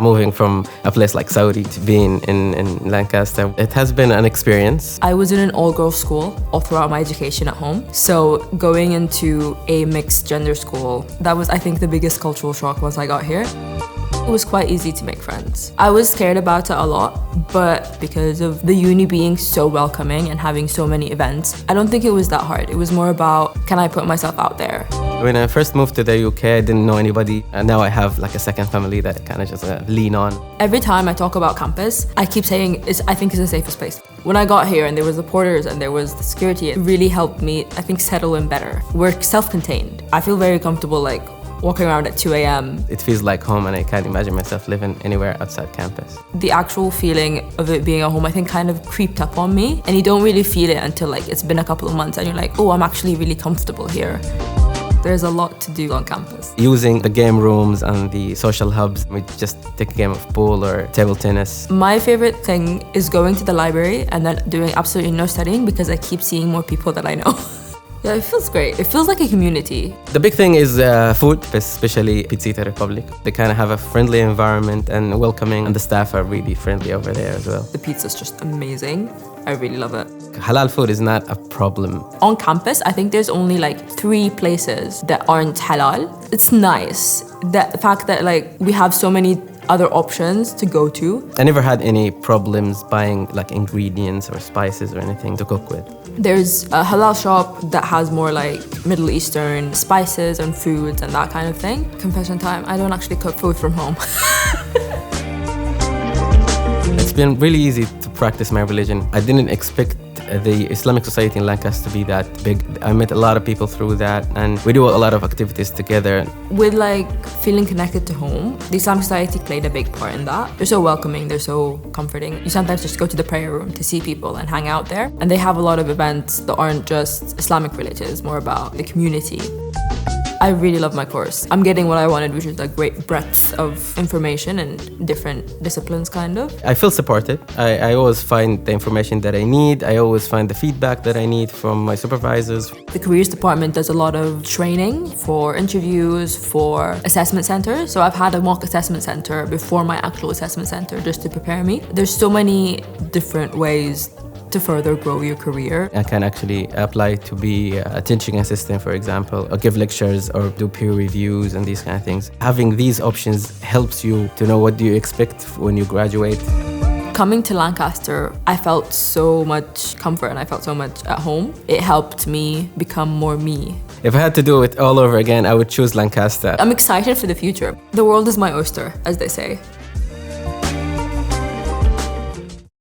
Moving from a place like Saudi to being in Lancaster, it has been an experience. I was in an all-girls school all throughout my education at home. So going into a mixed gender school, that was, I think, the biggest cultural shock once I got here. It was quite easy to make friends. I was scared about it a lot, but because of the uni being so welcoming and having so many events, I don't think it was that hard. It was more about, can I put myself out there? When I first moved to the UK, I didn't know anybody, and now I have like a second family that I kind of just lean on. Every time I talk about campus, I keep saying I think it's the safest place. When I got here and there was the porters and there was the security, it really helped me, I think, settle in better. We're self-contained. I feel very comfortable like walking around at 2 a.m. It feels like home, and I can't imagine myself living anywhere outside campus. The actual feeling of it being a home, I think, kind of creeped up on me, and you don't really feel it until like it's been a couple of months and you're like, oh, I'm actually really comfortable here. There's a lot to do on campus. Using the game rooms and the social hubs, we just take a game of pool or table tennis. My favorite thing is going to the library and then doing absolutely no studying because I keep seeing more people that I know. Yeah, it feels great. It feels like a community. The big thing is food, especially Pizza Republic. They kind of have a friendly environment and welcoming, and the staff are really friendly over there as well. The pizza's just amazing. I really love it. Halal food is not a problem. On campus, I think there's only like 3 places that aren't halal. It's nice. The fact that like we have so many other options to go to. I never had any problems buying like ingredients or spices or anything to cook with. There's a halal shop that has more like Middle Eastern spices and foods and that kind of thing. Confession time, I don't actually cook food from home. It's been really easy to practice my religion. I didn't expect the Islamic society in Lancaster to be that big. I met a lot of people through that, and we do a lot of activities together. With like feeling connected to home, the Islamic society played a big part in that. They're so welcoming, they're so comforting. You sometimes just go to the prayer room to see people and hang out there. And they have a lot of events that aren't just Islamic related, it's more about the community. I really love my course. I'm getting what I wanted, which is a great breadth of information and different disciplines, kind of. I feel supported. I always find the information that I need. I always find the feedback that I need from my supervisors. The careers department does a lot of training for interviews, for assessment centers. So I've had a mock assessment center before my actual assessment center just to prepare me. There's so many different ways to further grow your career. I can actually apply to be a teaching assistant, for example, or give lectures or do peer reviews and these kind of things. Having these options helps you to know what do you expect when you graduate. Coming to Lancaster, I felt so much comfort and I felt so much at home. It helped me become more me. If I had to do it all over again, I would choose Lancaster. I'm excited for the future. The world is my oyster, as they say.